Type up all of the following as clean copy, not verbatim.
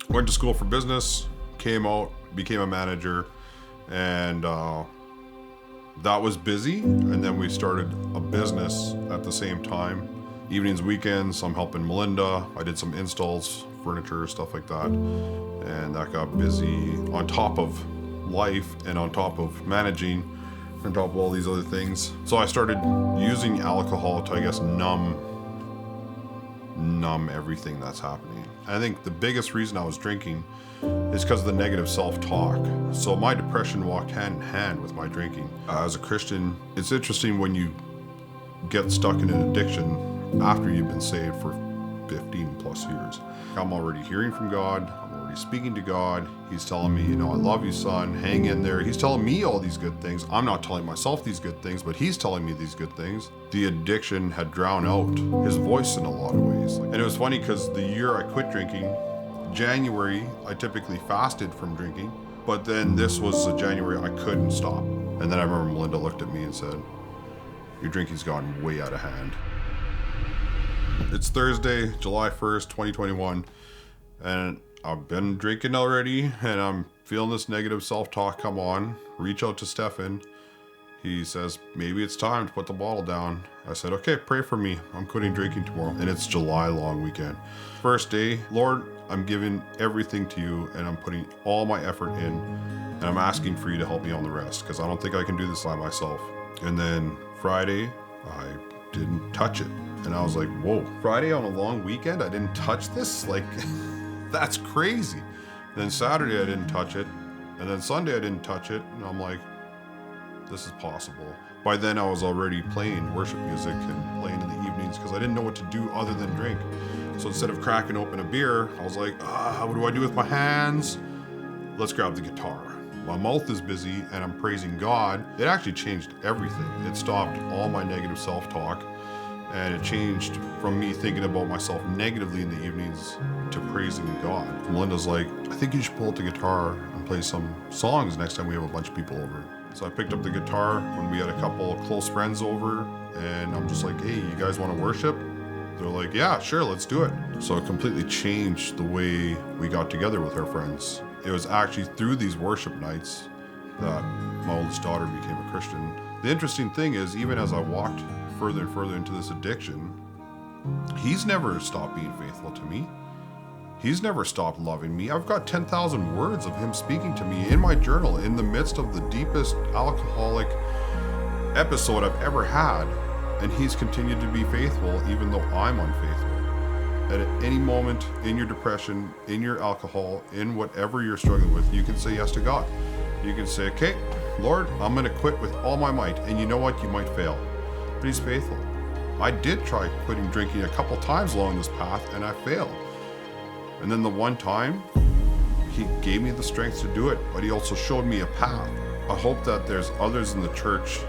Went to school for business, came out, became a manager, and that was busy. And then we started a business at the same time. Evenings, weekends, I'm helping Melinda. I did some installs, furniture, stuff like that. And that got busy on top of life and on top of managing, on top of all these other things. So I started using alcohol to, I guess, numb everything that's happening. And I think the biggest reason I was drinking is because of the negative self-talk. So my depression walked hand in hand with my drinking. As a Christian, it's interesting when you get stuck in an addiction after you've been saved for 15 plus years. I'm already hearing from God. I'm already speaking to God. He's telling me, I love you, son. Hang in there. He's telling me all these good things. I'm not telling myself these good things, but he's telling me these good things. The addiction had drowned out his voice in a lot of ways. And it was funny because the year I quit drinking, January, I typically fasted from drinking, but then this was a January I couldn't stop. And then I remember Melinda looked at me and said, your drinking's gotten way out of hand. It's Thursday, July 1st, 2021, and I've been drinking already, and I'm feeling this negative self-talk come on. Reach out to Stefan. He says, maybe it's time to put the bottle down. I said, okay, pray for me. I'm quitting drinking tomorrow, and it's July long weekend. First day, Lord, I'm giving everything to you, and I'm putting all my effort in, and I'm asking for you to help me on the rest, because I don't think I can do this by myself. And then Friday, I didn't touch it. And I was like, whoa, Friday on a long weekend, I didn't touch this? Like, that's crazy. And then Saturday, I didn't touch it. And then Sunday, I didn't touch it. And I'm like, this is possible. By then, I was already playing worship music and playing in the evenings because I didn't know what to do other than drink. So instead of cracking open a beer, I was like, what do I do with my hands? Let's grab the guitar. My mouth is busy and I'm praising God. It actually changed everything. It stopped all my negative self-talk. And it changed from me thinking about myself negatively in the evenings to praising God. Melinda's like, I think you should pull out the guitar and play some songs next time we have a bunch of people over. So I picked up the guitar when we had a couple of close friends over, and I'm just like, hey, you guys want to worship? They're like, yeah, sure, let's do it. So it completely changed the way we got together with our friends. It was actually through these worship nights that my oldest daughter became a Christian. The interesting thing is, even as I walked further and further into this addiction, he's never stopped being faithful to me. He's never stopped loving me. I've got 10,000 words of him speaking to me in my journal in the midst of the deepest alcoholic episode I've ever had. And he's continued to be faithful even though I'm unfaithful. And at any moment in your depression, in your alcohol, in whatever you're struggling with, you can say yes to God. You can say, okay, Lord, I'm going to quit with all my might. And you know what? You might fail. But he's faithful. I did try quitting drinking a couple times along this path and I failed. And then the one time, he gave me the strength to do it, but he also showed me a path. I hope that there's others in the church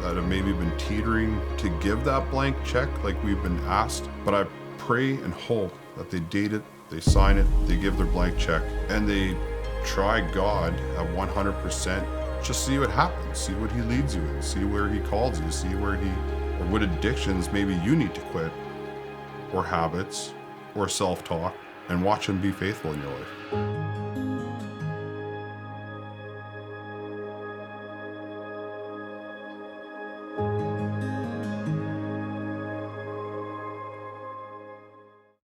that have maybe been teetering to give that blank check like we've been asked. But I pray and hope that they date it, they sign it, they give their blank check, and they try God at 100%. Just see what happens, see what he leads you in, see where he calls you, see or what addictions maybe you need to quit, or habits, or self-talk, and watch him be faithful in your life.